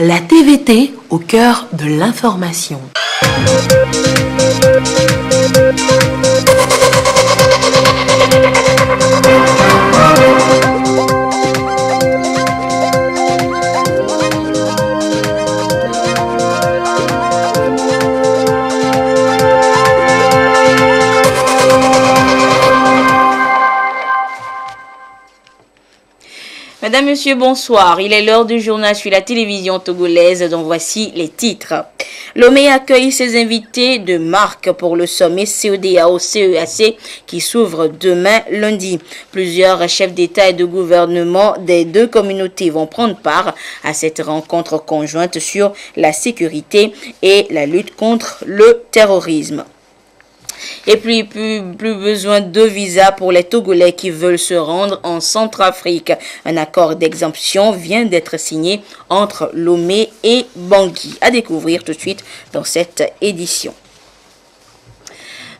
La TVT au cœur de l'information. Mesdames, Messieurs, bonsoir. Il est l'heure du journal sur la télévision togolaise dont voici les titres. Lomé accueille ses invités de marque pour le sommet CEDEAO-CEAC qui s'ouvre demain lundi. Plusieurs chefs d'État et de gouvernement des deux communautés vont prendre part à cette rencontre conjointe sur la sécurité et la lutte contre le terrorisme. Et puis, plus besoin de visa pour les Togolais qui veulent se rendre en Centrafrique. Un accord d'exemption vient d'être signé entre Lomé et Bangui. À découvrir tout de suite dans cette édition.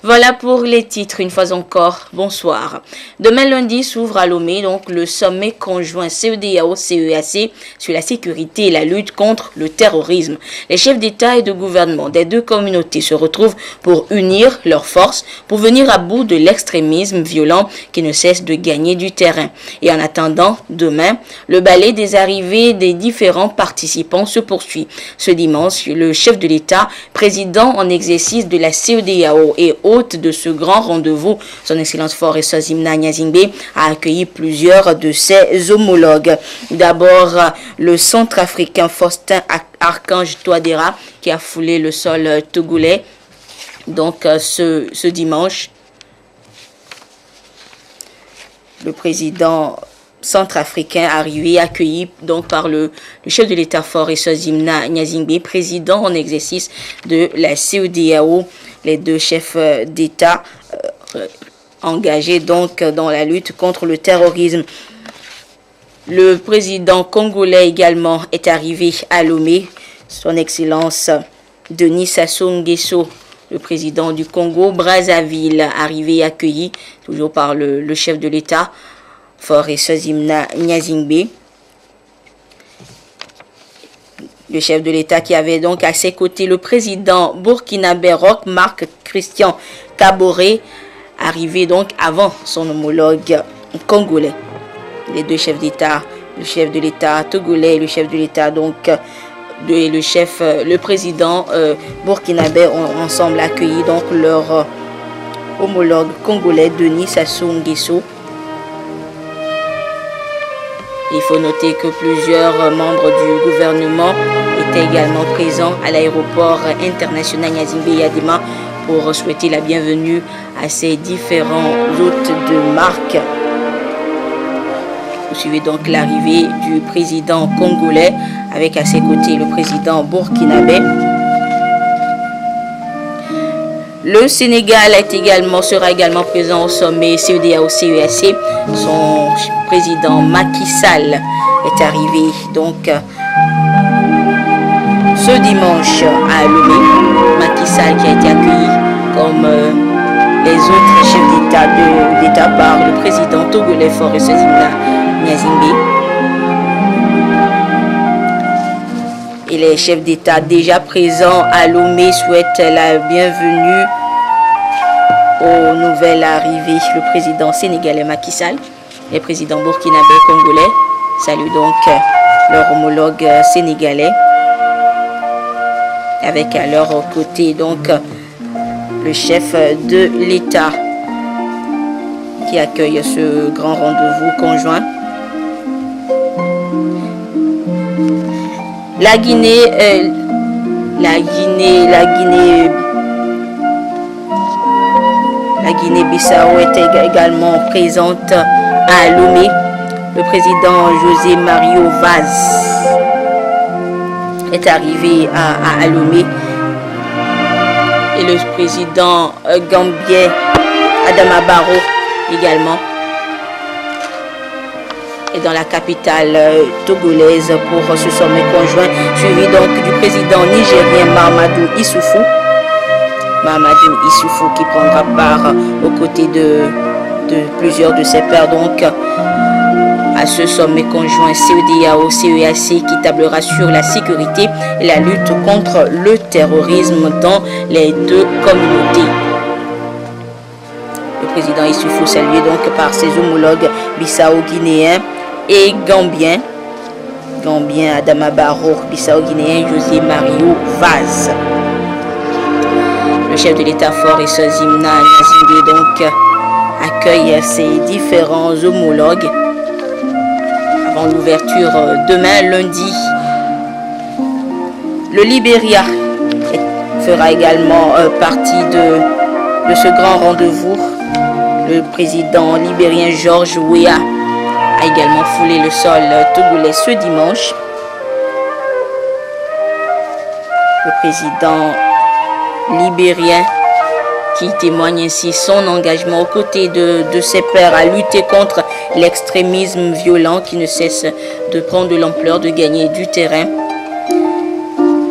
Voilà pour les titres, une fois encore, bonsoir. Demain lundi s'ouvre à Lomé donc le sommet conjoint CEDEAO-CEAC sur la sécurité et la lutte contre le terrorisme. Les chefs d'État et de gouvernement des deux communautés se retrouvent pour unir leurs forces pour venir à bout de l'extrémisme violent qui ne cesse de gagner du terrain. Et en attendant, demain, le balai des arrivées des différents participants se poursuit. Ce dimanche, le chef de l'État, président en exercice de la CEDEAO et hôte de ce grand rendez-vous, son Excellence Faure Sozimna Nyazingbe a accueilli plusieurs de ses homologues. D'abord, le centrafricain Faustin Archange Touadéra qui a foulé le sol togolais. Donc, ce dimanche, le président centrafricain arrivé, accueilli donc par le chef de l'État Faure Sozimna Nyazingbe, président en exercice de la CEDEAO. Les deux chefs d'État engagés donc dans la lutte contre le terrorisme. Le président congolais également est arrivé à Lomé. Son Excellence Denis Sassou Nguesso, le président du Congo Brazzaville, arrivé et accueilli toujours par le chef de l'État Faure Sozimna Nyazingbe. Le chef de l'État qui avait donc à ses côtés le président burkinabé Roch Marc Christian Kaboré, arrivé donc avant son homologue congolais. Les deux chefs d'État, le chef de l'État togolais et le chef de l'État donc le président burkinabé ont ensemble accueilli donc leur homologue congolais Denis Sassou Nguesso. Il faut noter que plusieurs membres du gouvernement étaient également présents à l'aéroport international Nyazingbe Yadima pour souhaiter la bienvenue à ces différents hôtes de marque. Vous suivez donc l'arrivée du président congolais avec à ses côtés le président burkinabé. Le Sénégal sera également présent au sommet CEDEAO-CEAC. Son président Macky Sall est arrivé donc ce dimanche à Lomé. Macky Sall qui a été accueilli comme les autres chefs d'État par le président togolais Faure Sozimna Nyazingbe. Et les chefs d'État déjà présents à Lomé souhaitent la bienvenue au nouvel arrivé, le président sénégalais Macky Sall. Les présidents burkinabé et congolais saluent donc leur homologue sénégalais. Avec à leur côté donc le chef de l'État qui accueille ce grand rendez-vous conjoint. La Guinée-Bissau est également présente à Lomé. Le président José Mario Vaz est arrivé à Lomé. Et le président gambien Adama Barrow également est dans la capitale togolaise pour ce sommet conjoint, suivi donc du président nigérien Mahamadou Issoufou. Mahamadou Issoufou qui prendra part aux côtés de plusieurs de ses pairs donc à ce sommet conjoint CEDEAO-CEAC qui tablera sur la sécurité et la lutte contre le terrorisme dans les deux communautés. Le président Issoufou salué donc par ses homologues bissau-guinéens et gambiens. Gambien Adama Barrow, bissau-guinéen José Mario Vaz. Le chef de l'État-fort Essozimna Gnassingbé donc accueille ses différents homologues avant l'ouverture demain lundi. Le Libéria fera également partie de ce grand rendez-vous. Le président libérien George Weah a également foulé le sol togolais ce dimanche. Le président libérien qui témoigne ainsi son engagement aux côtés de ses pairs à lutter contre l'extrémisme violent qui ne cesse de prendre de l'ampleur, de gagner du terrain.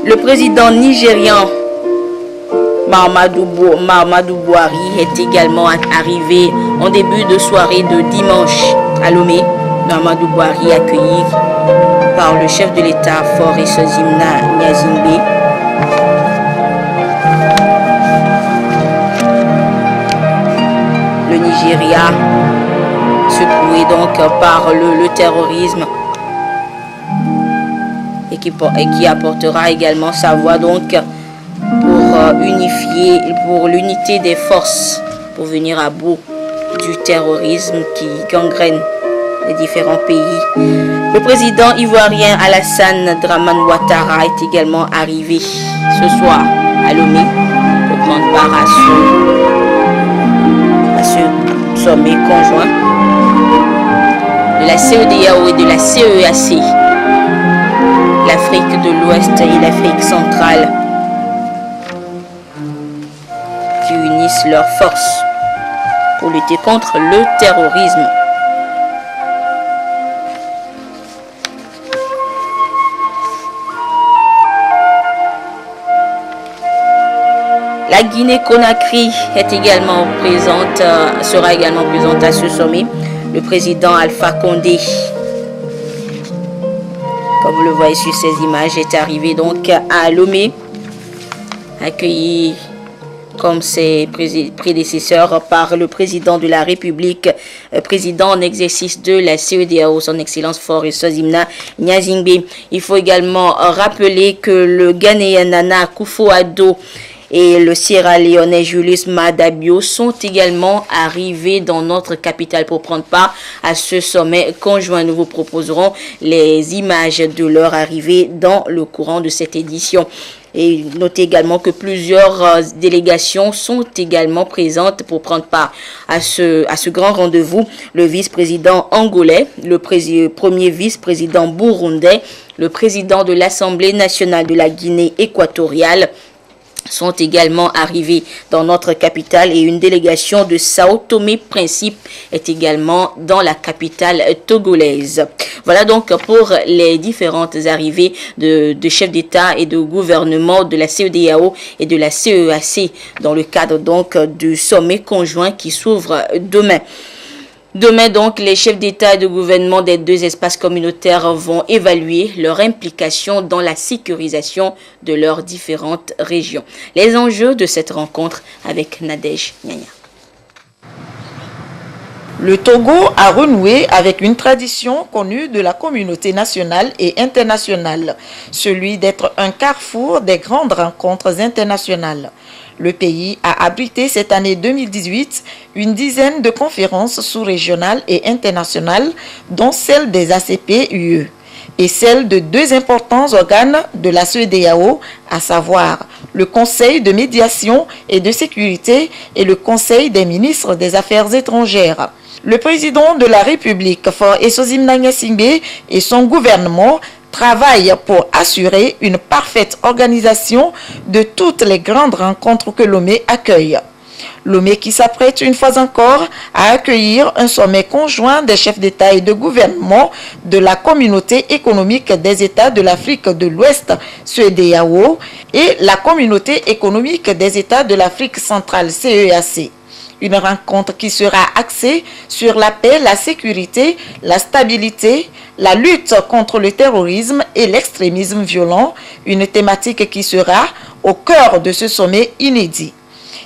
Le président nigérian Mahamadou Buhari est également arrivé en début de soirée de dimanche à Lomé. Mahamadou Buhari accueilli par le chef de l'État fort Essozimna Gnassingbé. Le Nigeria secoué donc par le terrorisme et qui apportera également sa voix donc pour l'unité des forces pour venir à bout du terrorisme qui gangrène les différents pays. Le président ivoirien Alassane Dramane Ouattara est également arrivé ce soir à Lomé pour prendre part à ce sommet conjoint de la CEDEAO et de la CEAC, l'Afrique de l'Ouest et l'Afrique centrale, qui unissent leurs forces pour lutter contre le terrorisme. La Guinée-Conakry sera également présente à ce sommet. Le président Alpha Condé, comme vous le voyez sur ces images, est arrivé donc à Lomé, accueilli comme ses prédécesseurs par le président de la République, président en exercice de la CEDEAO, son Excellence fort Essozimna Gnassingbé. Il faut également rappeler que le Ghanéen Nana Akufo-Addo et le Sierra-Léonais Julius Maada Bio sont également arrivés dans notre capitale pour prendre part à ce sommet conjoint. Nous vous proposerons les images de leur arrivée dans le courant de cette édition. Et notez également que plusieurs délégations sont également présentes pour prendre part à ce grand rendez-vous. Le vice-président angolais, le premier vice-président burundais, le président de l'Assemblée nationale de la Guinée équatoriale, sont également arrivés dans notre capitale et une délégation de Sao Tomé-Principe est également dans la capitale togolaise. Voilà donc pour les différentes arrivées de chefs d'État et de gouvernement de la CEDEAO et de la CEAC dans le cadre donc du sommet conjoint qui s'ouvre demain. Demain, donc, les chefs d'État et de gouvernement des deux espaces communautaires vont évaluer leur implication dans la sécurisation de leurs différentes régions. Les enjeux de cette rencontre avec Nadège Nyanya. Le Togo a renoué avec une tradition connue de la communauté nationale et internationale, celui d'être un carrefour des grandes rencontres internationales. Le pays a abrité cette année 2018 une dizaine de conférences sous-régionales et internationales, dont celle des ACP-UE et celle de deux importants organes de la CEDEAO, à savoir le Conseil de médiation et de sécurité et le Conseil des ministres des Affaires étrangères. Le président de la République, fort Essozimna Gnassingbé, et son gouvernement travaille pour assurer une parfaite organisation de toutes les grandes rencontres que Lomé accueille. Lomé qui s'apprête une fois encore à accueillir un sommet conjoint des chefs d'État et de gouvernement de la Communauté économique des États de l'Afrique de l'Ouest, CEDEAO, et la Communauté économique des États de l'Afrique centrale, CEAC. Une rencontre qui sera axée sur la paix, la sécurité, la stabilité, la lutte contre le terrorisme et l'extrémisme violent, une thématique qui sera au cœur de ce sommet inédit.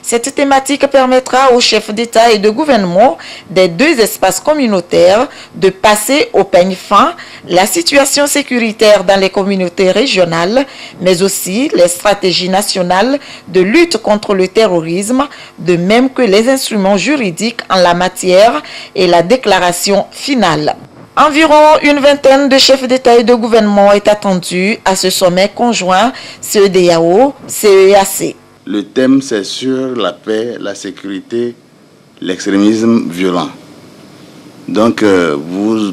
Cette thématique permettra aux chefs d'État et de gouvernement des deux espaces communautaires de passer au peigne fin la situation sécuritaire dans les communautés régionales, mais aussi les stratégies nationales de lutte contre le terrorisme, de même que les instruments juridiques en la matière et la déclaration finale. Environ une vingtaine de chefs d'État et de gouvernement est attendue à ce sommet conjoint CEDEAO-CEAC. Le thème, c'est sur la paix, la sécurité, l'extrémisme violent. Donc, vous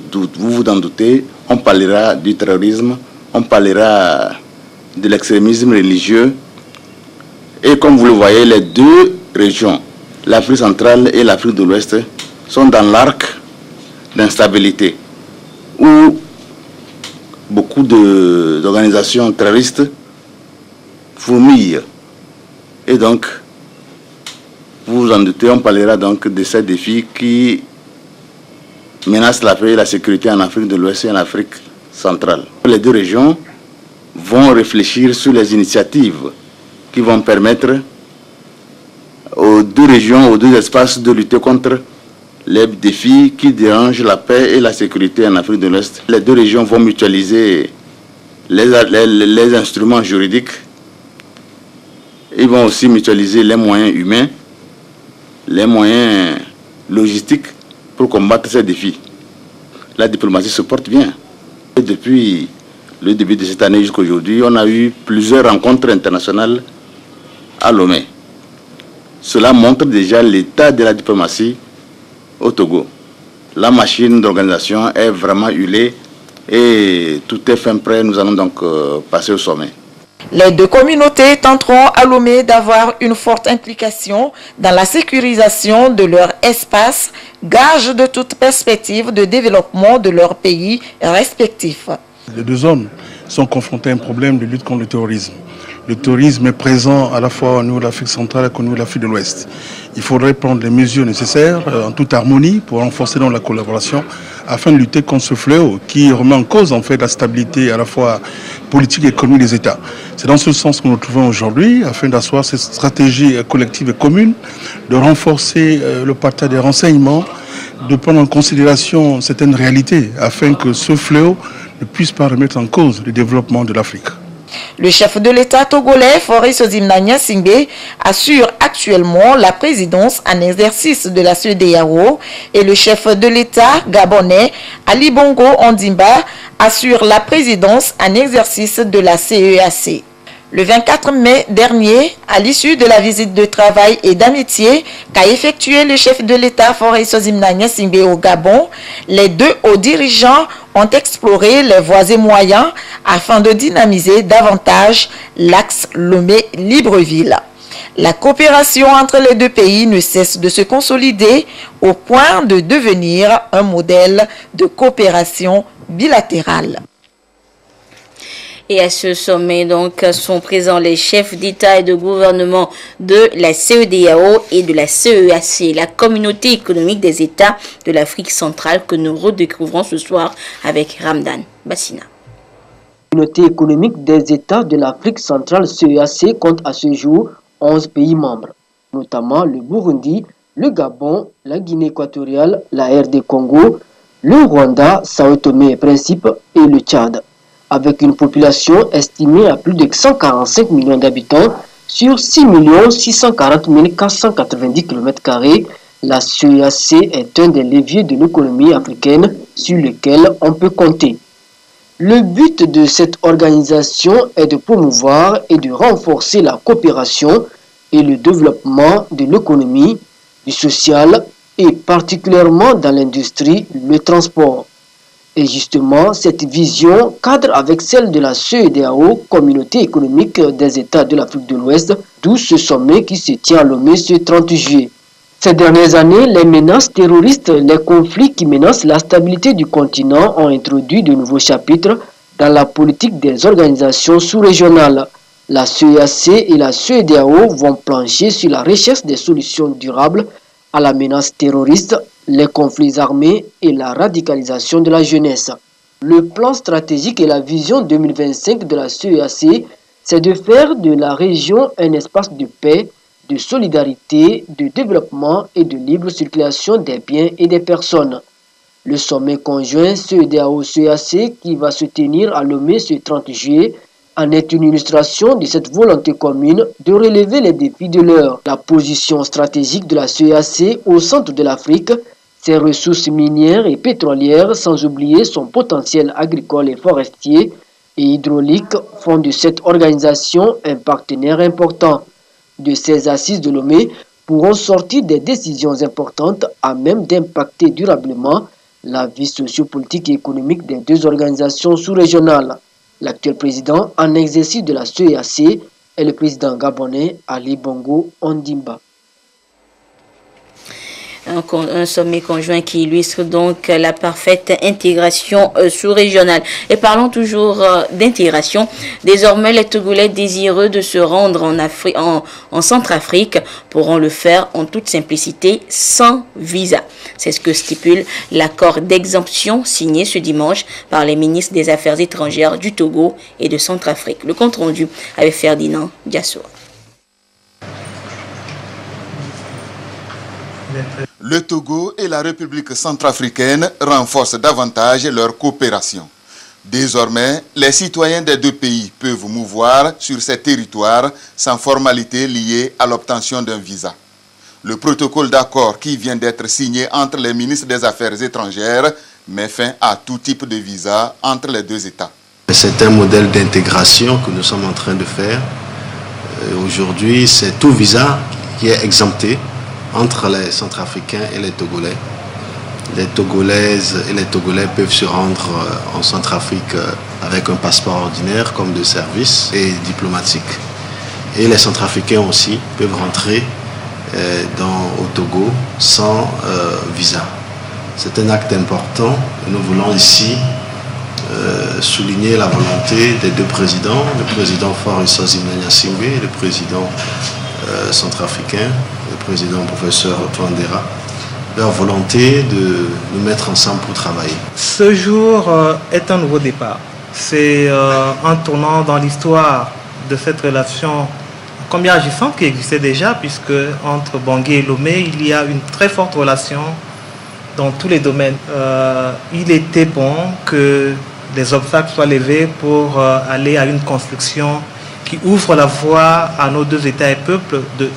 en doutez, on parlera du terrorisme, on parlera de l'extrémisme religieux. Et comme vous le voyez, les deux régions, l'Afrique centrale et l'Afrique de l'Ouest, sont dans l'arc d'instabilité, où beaucoup d'organisations terroristes fourmillent. Et donc, vous vous en doutez, on parlera donc de ces défis qui menacent la paix et la sécurité en Afrique de l'Ouest et en Afrique centrale. Les deux régions vont réfléchir sur les initiatives qui vont permettre aux deux régions, aux deux espaces de lutter contre les défis qui dérangent la paix et la sécurité en Afrique de l'Ouest. Les deux régions vont mutualiser les instruments juridiques. Ils vont aussi mutualiser les moyens humains, les moyens logistiques pour combattre ces défis. La diplomatie se porte bien. Et depuis le début de cette année jusqu'à aujourd'hui, on a eu plusieurs rencontres internationales à Lomé. Cela montre déjà l'état de la diplomatie au Togo. La machine d'organisation est vraiment huilée et tout est fin prêt. Nous allons donc passer au sommet. Les deux communautés tenteront à Lomé d'avoir une forte implication dans la sécurisation de leur espace, gage de toute perspective de développement de leurs pays respectifs. Les deux zones sont confrontées à un problème de lutte contre le terrorisme. Le terrorisme est présent à la fois au niveau de l'Afrique centrale et au niveau de l'Afrique de l'Ouest. Il faudrait prendre les mesures nécessaires en toute harmonie pour renforcer la collaboration afin de lutter contre ce fléau qui remet en cause en fait la stabilité à la fois politique et économique des États. C'est dans ce sens que nous nous trouvons aujourd'hui afin d'asseoir cette stratégie collective et commune, de renforcer le partage des renseignements, de prendre en considération certaines réalités afin que ce fléau ne puisse pas remettre en cause le développement de l'Afrique. Le chef de l'État togolais, Faure Sozimna Gnassingbé, assure actuellement la présidence en exercice de la CEDEAO et le chef de l'État gabonais, Ali Bongo Ondimba, assure la présidence en exercice de la CEAC. Le 24 mai dernier, à l'issue de la visite de travail et d'amitié qu'a effectué le chef de l'État Faure Sozimna Gnassingbé au Gabon, les deux hauts dirigeants ont exploré les voies et moyens afin de dynamiser davantage l'axe Lomé-Libreville. La coopération entre les deux pays ne cesse de se consolider au point de devenir un modèle de coopération bilatérale. Et à ce sommet, donc, sont présents les chefs d'État et de gouvernement de la CEDEAO et de la CEAC, la communauté économique des États de l'Afrique centrale que nous redécouvrons ce soir avec Ramdan Bassina. La communauté économique des États de l'Afrique centrale CEAC compte à ce jour 11 pays membres, notamment le Burundi, le Gabon, la Guinée équatoriale, la RD Congo, le Rwanda, Sao Tomé et Principe et le Tchad. Avec une population estimée à plus de 145 millions d'habitants sur 6 640 490 km², la CEAC est un des leviers de l'économie africaine sur lequel on peut compter. Le but de cette organisation est de promouvoir et de renforcer la coopération et le développement de l'économie, du social et particulièrement dans l'industrie, le transport. Et justement, cette vision cadre avec celle de la CEDEAO, Communauté économique des États de l'Afrique de l'Ouest, d'où ce sommet qui se tient à Lomé ce 30 juillet. Ces dernières années, les menaces terroristes, les conflits qui menacent la stabilité du continent ont introduit de nouveaux chapitres dans la politique des organisations sous-régionales. La CEAC et la CEDEAO vont plancher sur la recherche des solutions durables à la menace terroriste, les conflits armés et la radicalisation de la jeunesse. Le plan stratégique et la vision 2025 de la CEAC, c'est de faire de la région un espace de paix, de solidarité, de développement et de libre circulation des biens et des personnes. Le sommet conjoint CEDEAO-CEAC qui va se tenir à Lomé ce 30 juillet en est une illustration de cette volonté commune de relever les défis de l'heure. La position stratégique de la CEAC au centre de l'Afrique, ses ressources minières et pétrolières, sans oublier son potentiel agricole et forestier et hydraulique, font de cette organisation un partenaire important. De ces assises de Lomé pourront sortir des décisions importantes à même d'impacter durablement la vie sociopolitique et économique des deux organisations sous-régionales. L'actuel président en exercice de la CEAC est le président gabonais Ali Bongo Ondimba. Un sommet conjoint qui illustre donc la parfaite intégration sous-régionale. Et parlons toujours d'intégration. Désormais, les Togolais désireux de se rendre en Centrafrique pourront le faire en toute simplicité, sans visa. C'est ce que stipule l'accord d'exemption signé ce dimanche par les ministres des Affaires étrangères du Togo et de Centrafrique. Le compte rendu avec Ferdinand Diasso. Le Togo et la République centrafricaine renforcent davantage leur coopération. Désormais, les citoyens des deux pays peuvent mouvoir sur ces territoires sans formalité liée à l'obtention d'un visa. Le protocole d'accord qui vient d'être signé entre les ministres des Affaires étrangères met fin à tout type de visa entre les deux États. C'est un modèle d'intégration que nous sommes en train de faire. Aujourd'hui, c'est tout visa qui est exempté entre les Centrafricains et les Togolais. Les Togolaises et les Togolais peuvent se rendre en Centrafrique avec un passeport ordinaire comme de service et diplomatique. Et les Centrafricains aussi peuvent rentrer au Togo sans visa. C'est un acte important. Nous voulons ici souligner la volonté des deux présidents, le président Faure Gnassingbé et le président centrafricain, le président professeur Touandéra, leur volonté de nous mettre ensemble pour travailler. Ce jour est un nouveau départ. C'est un tournant dans l'histoire de cette relation combien agissante qui existait déjà, puisque entre Bangui et Lomé, il y a une très forte relation dans tous les domaines. Il était bon que des obstacles soient levés pour aller à une construction qui ouvre la voie à nos deux États et peuples de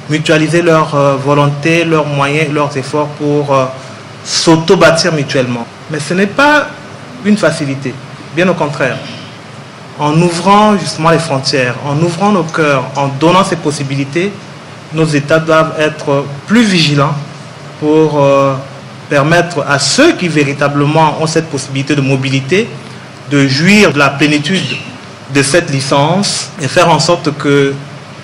mutualiser leurs volontés, leurs moyens, leurs efforts pour s'auto-bâtir mutuellement. Mais ce n'est pas une facilité, bien au contraire. En ouvrant justement les frontières, en ouvrant nos cœurs, en donnant ces possibilités, nos États doivent être plus vigilants pour permettre à ceux qui véritablement ont cette possibilité de mobilité de jouir de la plénitude de cette licence et faire en sorte que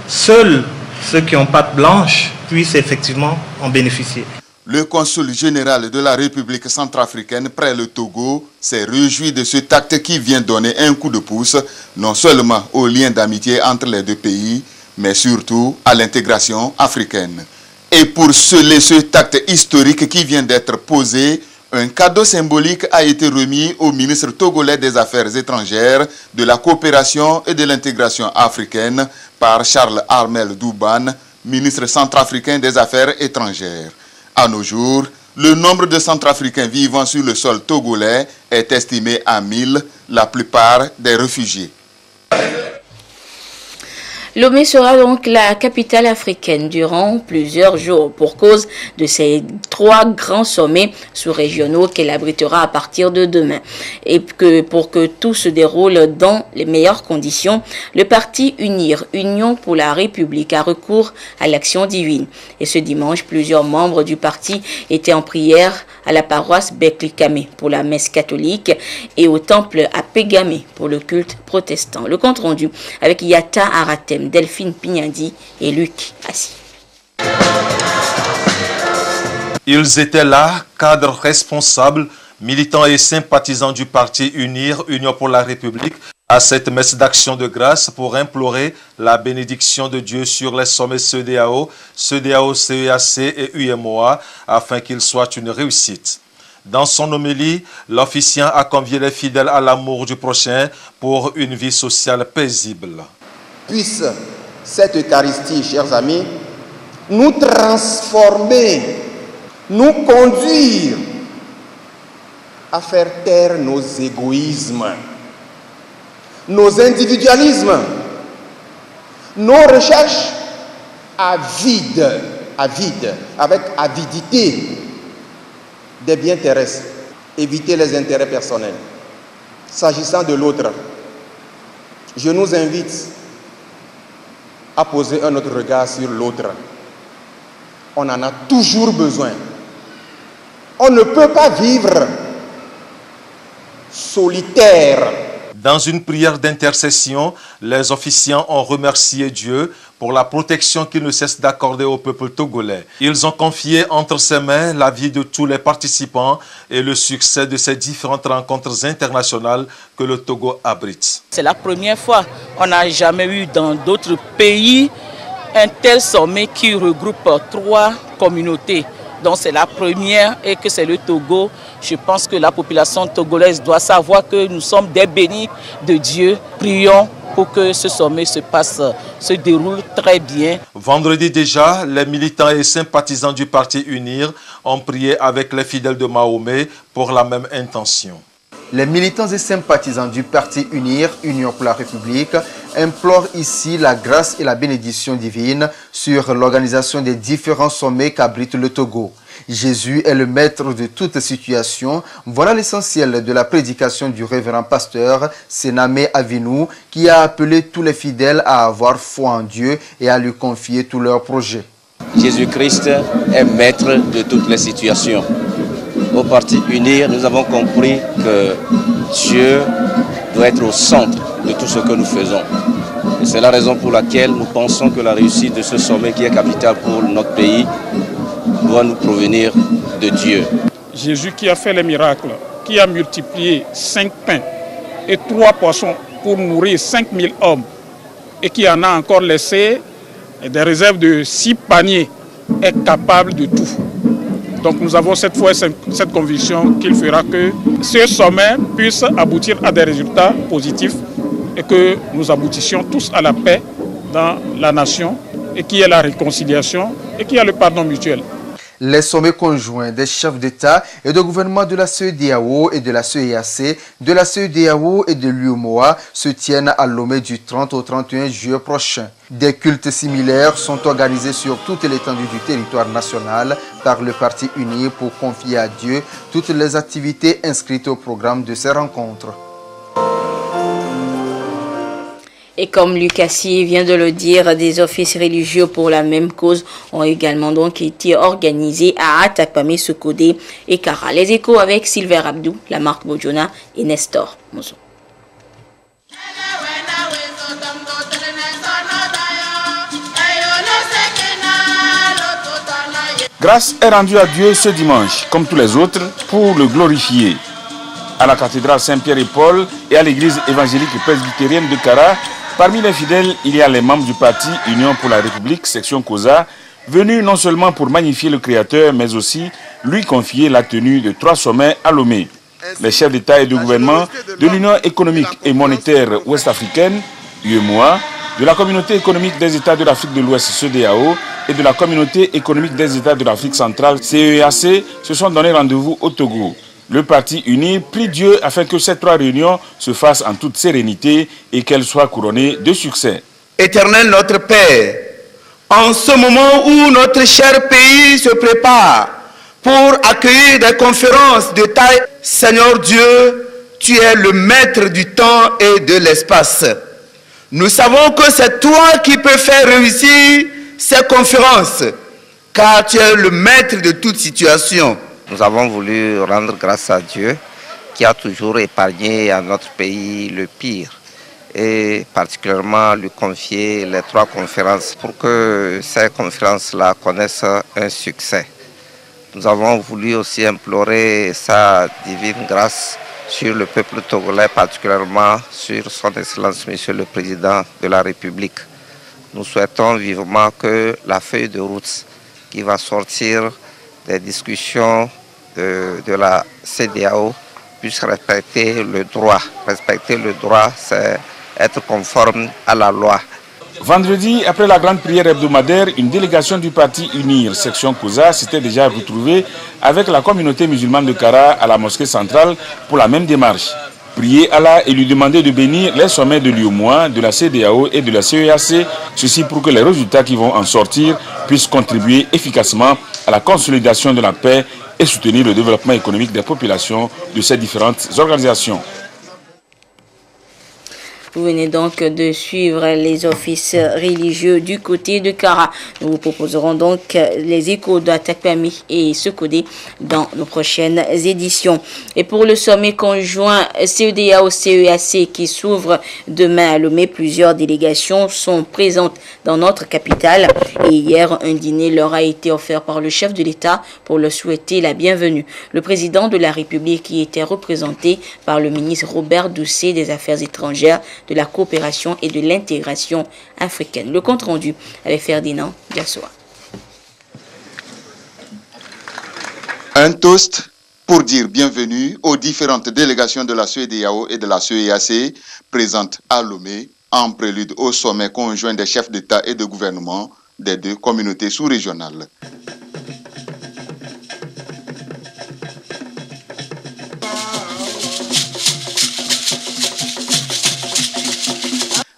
seuls ceux qui ont patte blanche puissent effectivement en bénéficier. Le consul général de la République centrafricaine près le Togo s'est réjoui de cet acte qui vient donner un coup de pouce non seulement aux liens d'amitié entre les deux pays, mais surtout à l'intégration africaine. Et pour sceller cet acte historique qui vient d'être posé, un cadeau symbolique a été remis au ministre togolais des Affaires étrangères, de la coopération et de l'intégration africaine par Charles Armel Douban, ministre centrafricain des Affaires étrangères. À nos jours, le nombre de Centrafricains vivant sur le sol togolais est estimé à 1000, la plupart des réfugiés. Lomé sera donc la capitale africaine durant plusieurs jours pour cause de ces 3 grands sommets sous-régionaux qu'elle abritera à partir de demain. Et que pour que tout se déroule dans les meilleures conditions, le parti Union pour la République a recours à l'action divine. Et ce dimanche, plusieurs membres du parti étaient en prière à la paroisse Beklikame pour la messe catholique et au temple à Pégamé pour le culte protestant. Le compte rendu avec Yata Aratem, Delphine Pignandi et Luc Assi. Ils étaient là, cadres responsables, militants et sympathisants du parti Union pour la République, À cette messe d'action de grâce pour implorer la bénédiction de Dieu sur les sommets CEDEAO, CEAC et UEMOA afin qu'ils soient une réussite. Dans son homélie, l'officiant a convié les fidèles à l'amour du prochain pour une vie sociale paisible. Puisse cette Eucharistie, chers amis, nous transformer, nous conduire à faire taire nos égoïsmes, nos individualismes, nos recherches avides, avec avidité des biens terrestres, éviter les intérêts personnels. S'agissant de l'autre, je nous invite à poser un autre regard sur l'autre. On en a toujours besoin. On ne peut pas vivre solitaire. Dans une prière d'intercession, les officiants ont remercié Dieu pour la protection qu'il ne cesse d'accorder au peuple togolais. Ils ont confié entre ses mains la vie de tous les participants et le succès de ces différentes rencontres internationales que le Togo abrite. C'est la première fois. On n'a jamais eu dans d'autres pays un tel sommet qui regroupe 3 communautés. Donc c'est la première et que c'est le Togo. Je pense que la population togolaise doit savoir que nous sommes des bénis de Dieu. Prions pour que ce sommet se déroule très bien. Vendredi déjà, les militants et sympathisants du parti UNIR ont prié avec les fidèles de Mahomet pour la même intention. Les militants et sympathisants du parti UNIR, Union pour la République, implorent ici la grâce et la bénédiction divine sur l'organisation des différents sommets qu'abrite le Togo. Jésus est le maître de toute situation. Voilà l'essentiel de la prédication du révérend pasteur Sename Avinou qui a appelé tous les fidèles à avoir foi en Dieu et à lui confier tous leurs projets. Jésus-Christ est maître de toutes les situations. Au parti UNIR, nous avons compris que Dieu doit être au centre de tout ce que nous faisons. Et c'est la raison pour laquelle nous pensons que la réussite de ce sommet qui est capital pour notre pays doit nous provenir de Dieu. Jésus qui a fait les miracles, qui a multiplié 5 pains et 3 poissons pour nourrir 5000 hommes et qui en a encore laissé des réserves de 6 paniers, est capable de tout. Donc nous avons cette fois cette conviction qu'il fera que ce sommet puisse aboutir à des résultats positifs et que nous aboutissions tous à la paix dans la nation et qu'il y ait la réconciliation et qu'il y ait le pardon mutuel. Les sommets conjoints des chefs d'État et de gouvernement de la CEDEAO et de la CEAC, de la CEDEAO et de l'UEMOA se tiennent à Lomé du 30 au 31 juillet prochain. Des cultes similaires sont organisés sur toute l'étendue du territoire national par le Parti uni pour confier à Dieu toutes les activités inscrites au programme de ces rencontres. Et comme Lucassier vient de le dire, des offices religieux pour la même cause ont également donc été organisés à Atakpamé, Sokodé et Kara. Les échos avec Silver Abdou, Lamarck Bojona et Nestor Mozo. Grâce est rendue à Dieu ce dimanche, comme tous les autres, pour le glorifier. À la cathédrale Saint-Pierre et Paul et à l'église évangélique presbytérienne de Kara, parmi les fidèles, il y a les membres du parti Union pour la République, section COSA, venus non seulement pour magnifier le Créateur, mais aussi lui confier la tenue de 3 sommets à Lomé. Les chefs d'État et de gouvernement de l'Union économique et monétaire ouest-africaine, UEMOA, de la Communauté économique des États de l'Afrique de l'Ouest, CEDEAO, et de la Communauté économique des États de l'Afrique centrale, CEAC, se sont donné rendez-vous au Togo. Le parti uni prie Dieu afin que ces 3 réunions se fassent en toute sérénité et qu'elles soient couronnées de succès. Éternel notre Père, en ce moment où notre cher pays se prépare pour accueillir des conférences de taille, Seigneur Dieu, tu es le maître du temps et de l'espace. Nous savons que c'est toi qui peux faire réussir ces conférences, car tu es le maître de toute situation. Nous avons voulu rendre grâce à Dieu qui a toujours épargné à notre pays le pire et particulièrement lui confier les 3 conférences pour que ces conférences-là connaissent un succès. Nous avons voulu aussi implorer sa divine grâce sur le peuple togolais, particulièrement sur son Excellence Monsieur le Président de la République. Nous souhaitons vivement que la feuille de route qui va sortir des discussions de la CEDEAO puisse respecter le droit. Respecter le droit, c'est être conforme à la loi. Vendredi, après la grande prière hebdomadaire, une délégation du parti UNIR, section Kouza, s'était déjà retrouvée avec la communauté musulmane de Kara à la mosquée centrale pour la même démarche. Prier Allah et lui demander de bénir les sommets de l'UEMOA, de la CEDEAO et de la CEAC, ceci pour que les résultats qui vont en sortir puissent contribuer efficacement à la consolidation de la paix et soutenir le développement économique des populations de ces différentes organisations. Vous venez donc de suivre les offices religieux du côté de Kara. Nous vous proposerons donc les échos d'Atakpami et Sekodé dans nos prochaines éditions. Et pour le sommet conjoint CEDEAO-CEAC qui s'ouvre demain à Lomé, plusieurs délégations sont présentes dans notre capitale. Et hier, un dîner leur a été offert par le chef de l'État pour leur souhaiter la bienvenue. Le président de la République y était représenté par le ministre Robert Doucet des Affaires étrangères, de la coopération et de l'intégration africaine. Le compte rendu avec Ferdinand Diassoa. Un toast pour dire bienvenue aux différentes délégations de la CEDEAO et de la CEAC présentes à Lomé en prélude au sommet conjoint des chefs d'État et de gouvernement des deux communautés sous-régionales.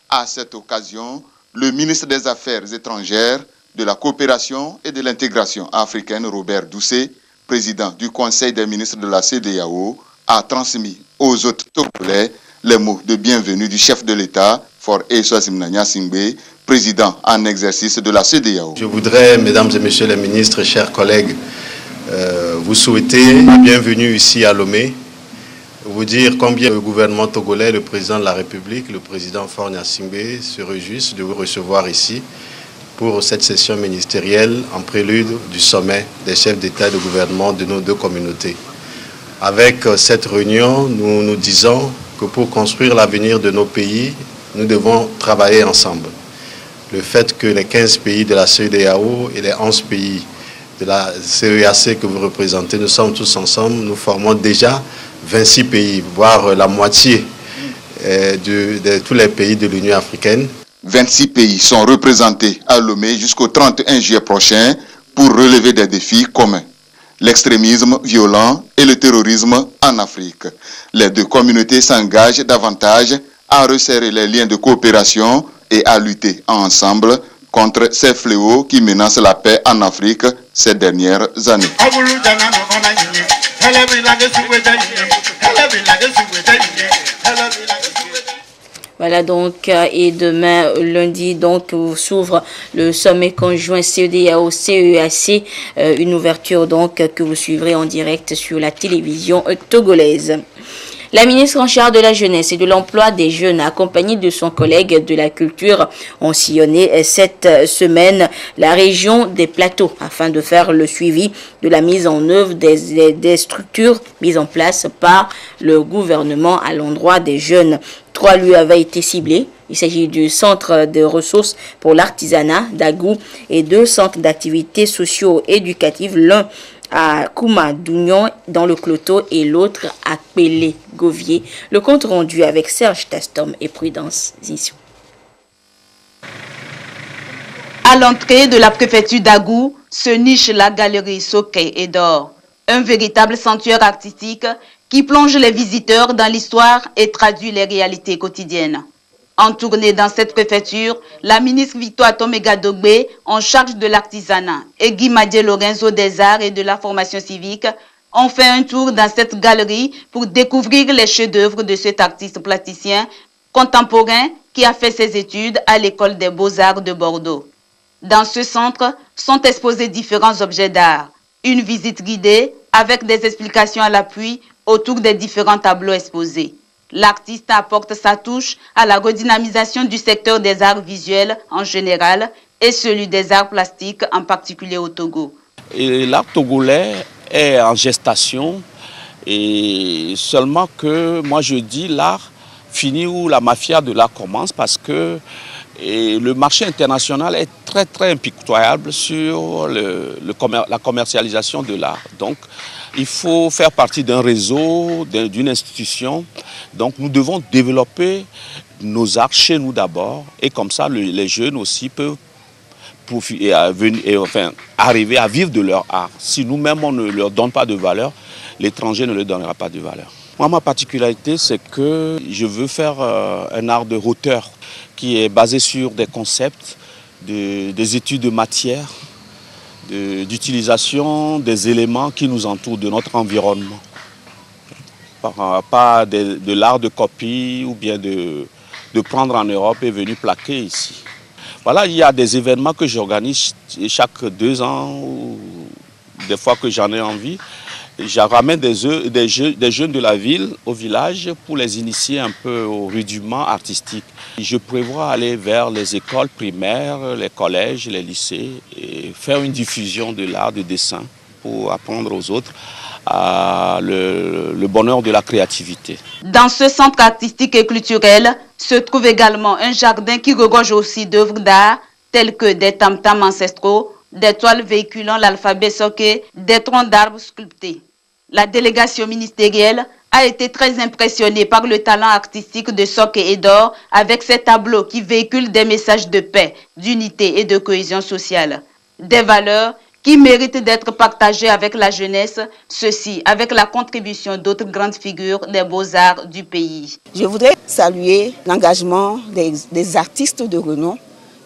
À cette occasion, le ministre des Affaires étrangères, de la coopération et de l'intégration africaine, Robert Doucet, président du Conseil des ministres de la CEDEAO, a transmis aux autres Togolais les mots de bienvenue du chef de l'État, Faure Eswatini Singbe, président en exercice de la CEDEAO. Je voudrais, mesdames et messieurs les ministres, chers collègues, vous souhaiter la bienvenue ici à Lomé. Vous dire combien le gouvernement togolais, le président de la République, le président Faure Gnassingbé se réjouissent de vous recevoir ici pour cette session ministérielle en prélude du sommet des chefs d'État et de gouvernement de nos deux communautés. Avec cette réunion, nous nous disons que pour construire l'avenir de nos pays, nous devons travailler ensemble. Le fait que les 15 pays de la CEDEAO et les 11 pays de la CEAC que vous représentez, nous sommes tous ensemble, nous formons déjà 26 pays, voire la moitié de tous les pays de l'Union africaine. 26 pays sont représentés à Lomé jusqu'au 31 juillet prochain pour relever des défis communs. L'extrémisme violent et le terrorisme en Afrique. Les deux communautés s'engagent davantage à resserrer les liens de coopération et à lutter ensemble contre ces fléaux qui menacent la paix en Afrique ces dernières années. Voilà donc, et demain, lundi, donc, s'ouvre le sommet conjoint CEDEAO-CEAC, une ouverture donc que vous suivrez en direct sur la télévision togolaise. La ministre en charge de la jeunesse et de l'emploi des jeunes, accompagnée de son collègue de la culture, ont sillonné cette semaine la région des plateaux afin de faire le suivi de la mise en œuvre des structures mises en place par le gouvernement à l'endroit des jeunes. 3 lieux avaient été ciblés. Il s'agit du centre de ressources pour l'artisanat d'Agou et 2 centres d'activités socio-éducatives, l'un à Kouma-Dougnon dans le Cloto et l'autre à Pélé-Govier. Le compte rendu avec Serge Tastom et Prudence Zissou. À l'entrée de la préfecture d'Agou se niche la galerie Soké et d'Or, un véritable sanctuaire artistique qui plonge les visiteurs dans l'histoire et traduit les réalités quotidiennes. En tournée dans cette préfecture, la ministre Victoire Tomé-Gadogbe, en charge de l'artisanat, et Guy Madié Lorenzo des Arts et de la formation civique, ont fait un tour dans cette galerie pour découvrir les chefs-d'œuvre de cet artiste plasticien contemporain qui a fait ses études à l'école des Beaux-Arts de Bordeaux. Dans ce centre sont exposés différents objets d'art, une visite guidée avec des explications à l'appui autour des différents tableaux exposés. L'artiste apporte sa touche à la redynamisation du secteur des arts visuels en général et celui des arts plastiques en particulier au Togo. L'art togolais est en gestation Et seulement que moi je dis l'art finit où la mafia de l'art commence, parce que le marché international est très impitoyable sur la commercialisation de l'art. Donc il faut faire partie d'un réseau, d'une institution. Donc nous devons développer nos arts chez nous d'abord, et comme ça les jeunes aussi peuvent arriver à vivre de leur art. Si nous-mêmes on ne leur donne pas de valeur, l'étranger ne leur donnera pas de valeur. Moi, ma particularité, c'est que je veux faire un art de hauteur qui est basé sur des concepts, des études de matière, d'utilisation des éléments qui nous entourent, de notre environnement. Pas de l'art de copie ou bien de prendre en Europe et venir plaquer ici. Voilà, il y a des événements que j'organise chaque 2 ans, ou des fois que j'en ai envie. Je ramène des jeunes de la ville au village pour les initier un peu aux rudiments artistiques. Je prévois aller vers les écoles primaires, les collèges, les lycées et faire une diffusion de l'art de dessin pour apprendre aux autres le bonheur de la créativité. Dans ce centre artistique et culturel se trouve également un jardin qui regorge aussi d'œuvres d'art telles que des tam-tams ancestraux, des toiles véhiculant l'alphabet soké, des troncs d'arbres sculptés. La délégation ministérielle a été très impressionnée par le talent artistique de Soké Edor avec ses tableaux qui véhiculent des messages de paix, d'unité et de cohésion sociale. Des valeurs qui méritent d'être partagées avec la jeunesse, ceci avec la contribution d'autres grandes figures des beaux-arts du pays. Je voudrais saluer l'engagement des artistes de renom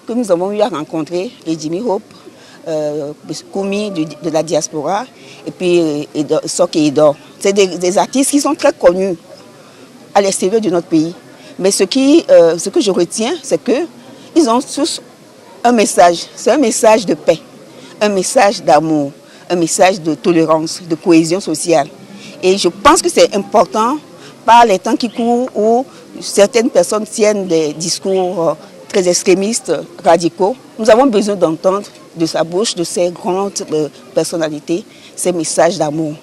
que nous avons eu à rencontrer, Jimmy Hope, Koumi de la diaspora et puis Soké Edor. C'est des artistes qui sont très connus à l'extérieur de notre pays. Mais ce que je retiens, c'est qu'ils ont tous un message. C'est un message de paix, un message d'amour, un message de tolérance, de cohésion sociale. Et je pense que c'est important par les temps qui courent où certaines personnes tiennent des discours très extrémistes, radicaux. Nous avons besoin d'entendre de sa bouche, de ces grandes personnalités, ces messages d'amour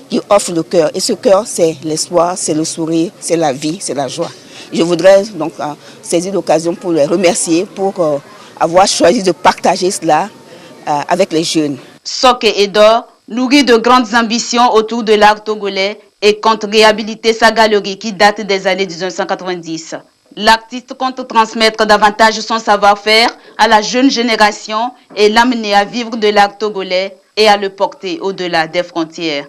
qui offrent le cœur. Et ce cœur, c'est l'espoir, c'est le sourire, c'est la vie, c'est la joie. Je voudrais donc saisir l'occasion pour les remercier pour avoir choisi de partager cela avec les jeunes. Soké Edor nourrit de grandes ambitions autour de l'art togolais et compte réhabiliter sa galerie qui date des années 1990. L'artiste compte transmettre davantage son savoir-faire à la jeune génération et l'amener à vivre de l'art togolais et à le porter au-delà des frontières.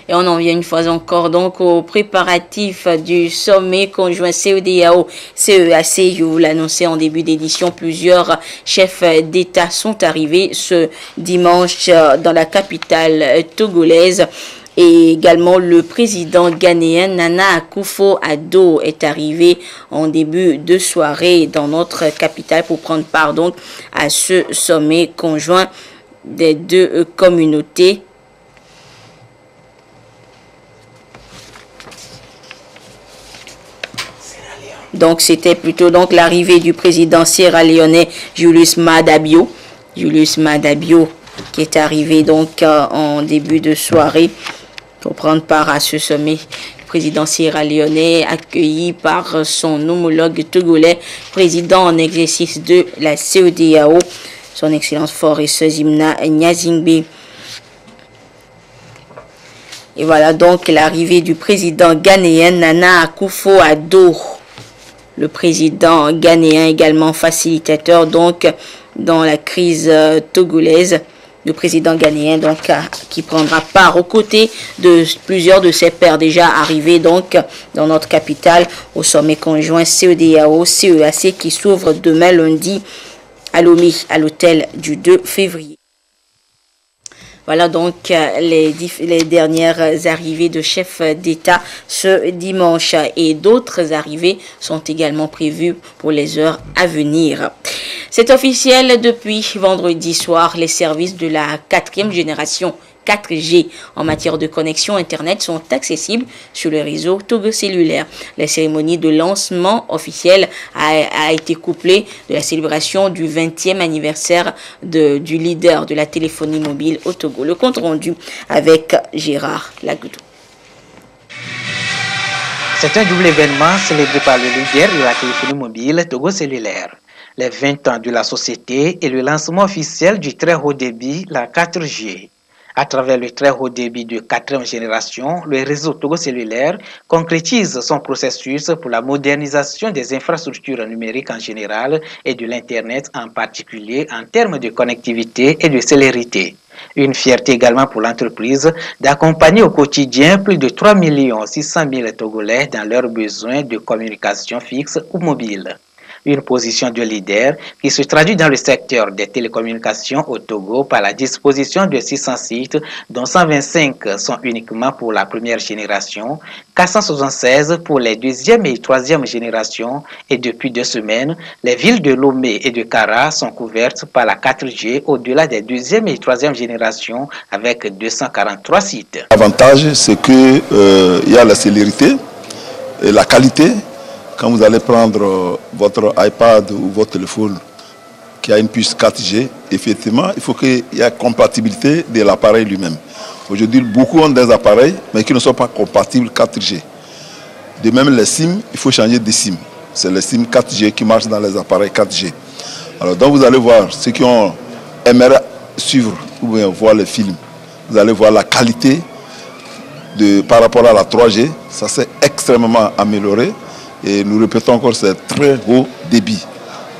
Et on en vient une fois encore donc aux préparatifs du sommet conjoint CEDEAO-CEAC. Je vous l'annonçais en début d'édition, plusieurs chefs d'État sont arrivés ce dimanche dans la capitale togolaise. Et également le président ghanéen Nana Akufo-Addo est arrivé en début de soirée dans notre capitale pour prendre part donc à ce sommet conjoint des deux communautés. Donc c'était plutôt donc l'arrivée du président sierra-léonais Julius Maada Bio. Julius Maada Bio qui est arrivé donc en début de soirée pour prendre part à ce sommet. Le président sierra-léonais accueilli par son homologue togolais, président en exercice de la CEDEAO, son excellence Forest Zimna Nyazingbe. Et voilà donc l'arrivée du président ghanéen Nana Akufo-Addo. Le président ghanéen également facilitateur donc dans la crise togolaise. Le président ghanéen donc qui prendra part aux côtés de plusieurs de ses pairs déjà arrivés donc dans notre capitale au sommet conjoint CEDEAO-CEAC qui s'ouvre demain lundi à Lomé à l'hôtel du 2 février. Voilà donc les dernières arrivées de chefs d'État ce dimanche et d'autres arrivées sont également prévues pour les heures à venir. C'est officiel depuis vendredi soir, les services de la 4e génération 4G en matière de connexion Internet sont accessibles sur le réseau Togo cellulaire. La cérémonie de lancement officiel a été couplée de la célébration du 20e anniversaire du leader de la téléphonie mobile au Togo. Le compte rendu avec Gérard Lagoudou. C'est un double événement célébré par le leader de la téléphonie mobile Togo cellulaire. Les 20 ans de la société et le lancement officiel du très haut débit, la 4G. À travers le très haut débit de 4e génération, le réseau Togo cellulaire concrétise son processus pour la modernisation des infrastructures numériques en général et de l'Internet en particulier en termes de connectivité et de célérité. Une fierté également pour l'entreprise d'accompagner au quotidien plus de 3 600 000 Togolais dans leurs besoins de communication fixe ou mobile. Une position de leader qui se traduit dans le secteur des télécommunications au Togo par la disposition de 600 sites, dont 125 sont uniquement pour la première génération, 476 pour les deuxième et troisième générations, et depuis 2 semaines, les villes de Lomé et de Kara sont couvertes par la 4G au-delà des deuxième et troisième générations avec 243 sites. L'avantage, c'est qu'il y a la célérité et la qualité. Quand vous allez prendre votre iPad ou votre téléphone qui a une puce 4G, effectivement, il faut qu'il y ait compatibilité de l'appareil lui-même. Aujourd'hui, beaucoup ont des appareils, mais qui ne sont pas compatibles 4G. De même, les SIM, il faut changer de SIM. C'est les SIM 4G qui marchent dans les appareils 4G. Alors, donc vous allez voir, ceux qui aimeraient suivre ou bien voir les films, vous allez voir la qualité par rapport à la 3G. Ça s'est extrêmement amélioré. Et nous répétons encore, c'est très haut débit.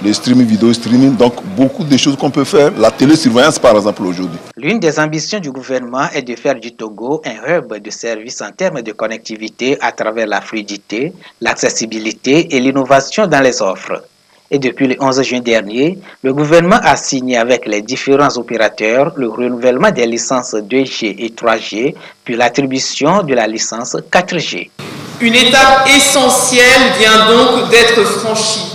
Le streaming, vidéo streaming, donc beaucoup de choses qu'on peut faire. La télésurveillance, par exemple, aujourd'hui. L'une des ambitions du gouvernement est de faire du Togo un hub de services en termes de connectivité à travers la fluidité, l'accessibilité et l'innovation dans les offres. Et depuis le 11 juin dernier, le gouvernement a signé avec les différents opérateurs le renouvellement des licences 2G et 3G, puis l'attribution de la licence 4G. Une étape essentielle vient donc d'être franchie.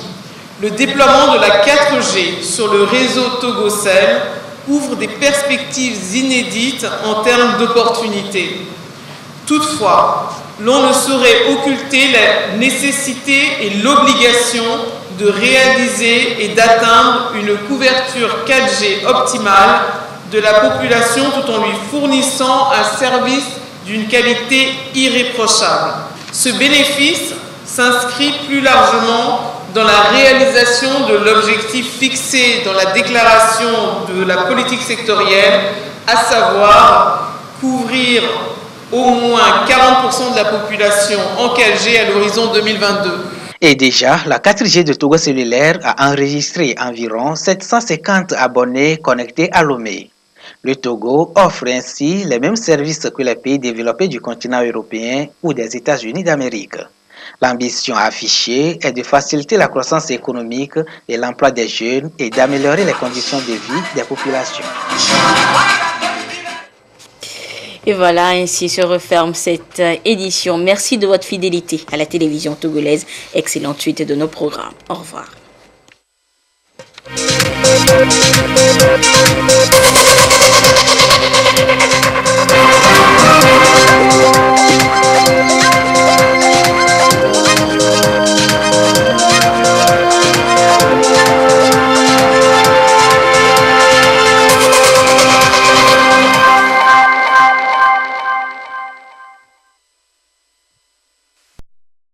Le déploiement de la 4G sur le réseau TogoCell ouvre des perspectives inédites en termes d'opportunités. Toutefois, l'on ne saurait occulter la nécessité et l'obligation de réaliser et d'atteindre une couverture 4G optimale de la population tout en lui fournissant un service d'une qualité irréprochable. Ce bénéfice s'inscrit plus largement dans la réalisation de l'objectif fixé dans la déclaration de la politique sectorielle, à savoir couvrir au moins 40% de la population en 4G à l'horizon 2022. Et déjà, la 4G de Togo cellulaire a enregistré environ 750 abonnés connectés à Lomé. Le Togo offre ainsi les mêmes services que les pays développés du continent européen ou des États-Unis d'Amérique. L'ambition affichée est de faciliter la croissance économique et l'emploi des jeunes et d'améliorer les conditions de vie des populations. Et voilà, ainsi se referme cette édition. Merci de votre fidélité à la télévision togolaise. Excellente suite de nos programmes. Au revoir.